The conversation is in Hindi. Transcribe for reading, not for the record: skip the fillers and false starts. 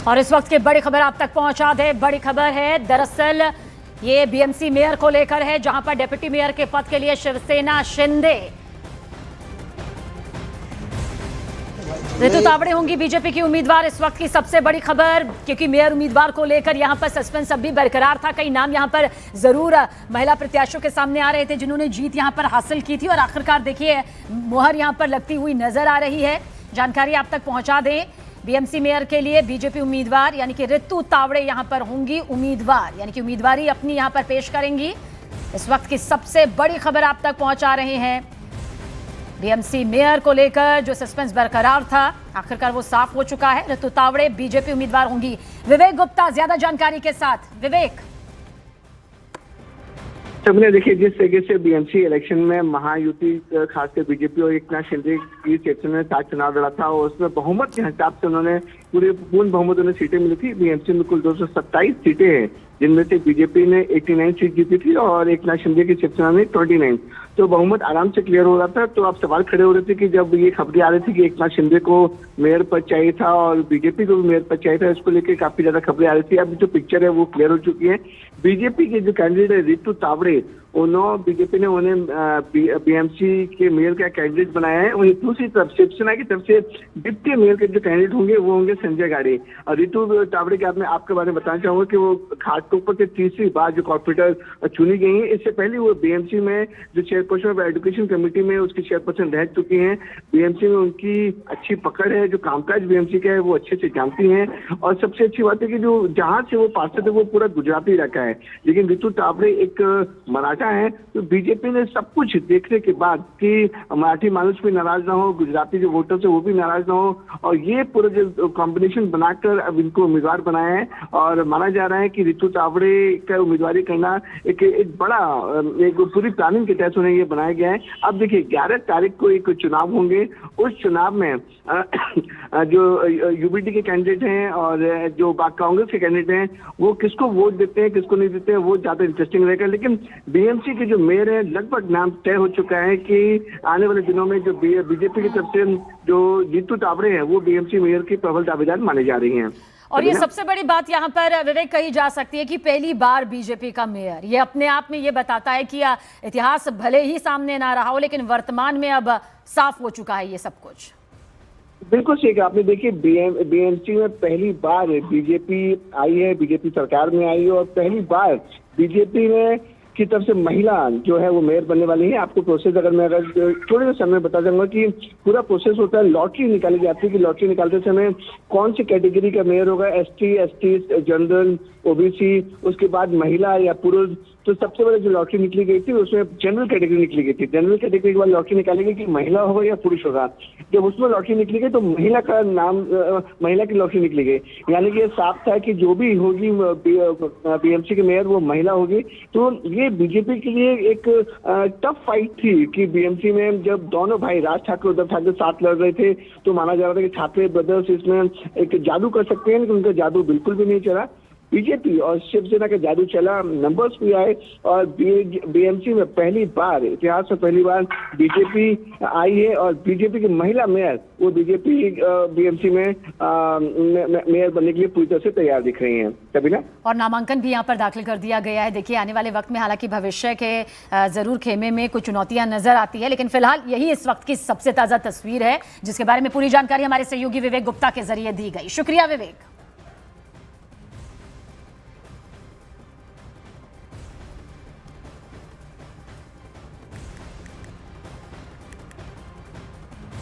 और इस वक्त की बड़ी खबर आप तक पहुंचा दे। बड़ी खबर है, दरअसल ये बीएमसी मेयर को लेकर है, जहां पर डिप्टी मेयर के पद के लिए शिवसेना शिंदे रितु तावड़े होंगी बीजेपी की उम्मीदवार। इस वक्त की सबसे बड़ी खबर, क्योंकि मेयर उम्मीदवार को लेकर यहां पर सस्पेंस अब भी बरकरार था। कई नाम यहां पर जरूर महिला प्रत्याशियों के सामने आ रहे थे जिन्होंने जीत यहां पर हासिल की थी, और आखिरकार देखिए मुहर यहां पर लगती हुई नजर आ रही है। जानकारी आप तक पहुंचा दें, बीएमसी मेयर के लिए बीजेपी उम्मीदवार यानी कि रितु तावड़े यहां पर होंगी उम्मीदवार, यानी कि उम्मीदवारी अपनी यहां पर पेश करेंगी। इस वक्त की सबसे बड़ी खबर आप तक पहुंचा रहे हैं, बीएमसी मेयर को लेकर जो सस्पेंस बरकरार था आखिरकार वो साफ हो चुका है। रितु तावड़े बीजेपी उम्मीदवार होंगी। विवेक गुप्ता ज्यादा जानकारी के साथ। विवेक, सबने देखिए जिस तरीके से बीएमसी इलेक्शन में महायुति खासकर बीजेपी और एकनाथ शिंदे की सेक्शन में साथ चुनाव लड़ा था, और उसमें बहुमत के हिसाब से उन्होंने पूर्ण बहुमत उन्हें सीटें मिली थी। बीएमसी में कुल 227 सीटें हैं, जिनमें से बीजेपी ने 89 सीट जीती थी और एकनाथ शिंदे की शिवसेना ने 29। तो बहुमत आराम से क्लियर हो रहा था। तो अब सवाल खड़े हो रहे थे कि जब ये खबरें आ रही थी कि एकनाथ शिंदे को मेयर पद चाहिए था और बीजेपी को भी मेयर पद चाहिए था, इसको लेकर काफी ज्यादा खबरें आ रही थी। अब जो पिक्चर है वो क्लियर हो चुकी है। बीजेपी के जो कैंडिडेट है रितु तावड़े, बीजेपी ने उन्हें बीएमसी के मेयर का कैंडिडेट बनाया है। वहीं दूसरी तरफ शिवसेना की तरफ से डिप्टी मेयर के जो कैंडिडेट होंगे वो होंगे संजय गाड़े। और रितु तावड़े के मैं आपके बारे में बताना चाहूंगा कि वो घाटकोपर से तीसरी बार जो कॉर्पोरेटर चुनी गई है। इससे पहले वो बीएमसी में जो चेयरपर्सन ऑफ एजुकेशन कमेटी में उसकी चेयरपर्सन रह चुकी हैं। बीएमसी में उनकी अच्छी पकड़ है, जो कामकाज बीएमसी का है वो अच्छे से जानती हैं। और सबसे अच्छी बात है कि जो जहां से वो पार्षद है वो पूरा गुजराती इलाका है, लेकिन रितु तावड़े एक मराठा है। तो बीजेपी ने सब कुछ देखने के बाद कि मराठी मानुष भी नाराज ना हो, गुजराती जो वोटर्स है वो भी नाराज ना हो, और ये पूरा जो कॉम्बिनेशन बनाकर अब इनको उम्मीदवार बनाया है। और माना जा रहा है कि रितु तावड़े का उम्मीदवारी करना एक बड़ा एक पूरी प्लानिंग के तहत उन्हें ये बनाया गया है। अब देखिए 11 तारीख को एक चुनाव होंगे। उस चुनाव में जो यूबीडी के कैंडिडेट हैं और जो कांग्रेस के कैंडिडेट हैं वो किसको वोट देते हैं किसको नहीं देते हैं वो ज्यादा इंटरेस्टिंग रहेगा। लेकिन बीएमसी के जो मेयर है लगभग नाम तय हो चुका है कि आने वाले दिनों में जो बीजेपी की तरफ से जो रितु तावड़े हैं वो बीएमसी मेयर की प्रबल दावेदार मानी जा रही हैं। और ये सबसे बड़ी बात यहाँ पर विवेक कही जा सकती है कि पहली बार बीजेपी का मेयर, ये अपने आप में ये बताता है कि इतिहास भले ही सामने ना रहा हो लेकिन वर्तमान में अब साफ हो चुका है ये सब कुछ। बिल्कुल ठीक है। आपने देखिए बीएमसी में पहली बार बीजेपी आई है, बीजेपी सरकार में आई है, और पहली बार बीजेपी में की तरफ से महिला जो है वो मेयर बनने वाली है। आपको प्रोसेस अगर मैं थोड़े से समय बता दूंगा कि पूरा प्रोसेस होता है, लॉटरी निकाली जाती है कि लॉटरी निकालते समय कौन सी कैटेगरी का मेयर होगा, एसटी, जनरल, ओबीसी, उसके बाद महिला या पुरुष। तो सबसे पहले जो लॉटरी निकली गई थी उसमें जनरल कैटेगरी निकली गई थी। जनरल कैटेगरी के बाद लॉटरी निकाली गई कि महिला होगा या पुरुष होगा। जब उसमें लॉटरी निकली गई तो महिला का नाम, महिला की लॉटरी निकली गई, यानी कि ये साफ था कि जो भी होगी बीएमसी के मेयर वो महिला होगी। तो ये बीजेपी के लिए एक टफ फाइट थी कि बीएमसी में जब दोनों भाई राज ठाकरे उद्धव ठाकरे साथ लड़ रहे थे तो माना जा रहा था कि ठाकरे ब्रदर्स इसमें एक जादू कर सकते हैं, लेकिन उनका जादू बिल्कुल भी नहीं चला। बीजेपी और शिवसेना का जादू चला, नंबर्स भी आए, और बीएमसी में पहली बार, इतिहास में पहली बार बीजेपी आई है। और बीजेपी की महिला मेयर वो बीजेपी बीएमसी में मेयर बनने के लिए पूरी तरह से तैयार दिख रही हैं। तभी ना, और नामांकन भी यहाँ पर दाखिल कर दिया गया है। देखिए आने वाले वक्त में हालांकि भविष्य के जरूर खेमे में कुछ चुनौतियां नजर आती है, लेकिन फिलहाल यही इस वक्त की सबसे ताजा तस्वीर है जिसके बारे में पूरी जानकारी हमारे सहयोगी विवेक गुप्ता के जरिए दी गई। शुक्रिया विवेक।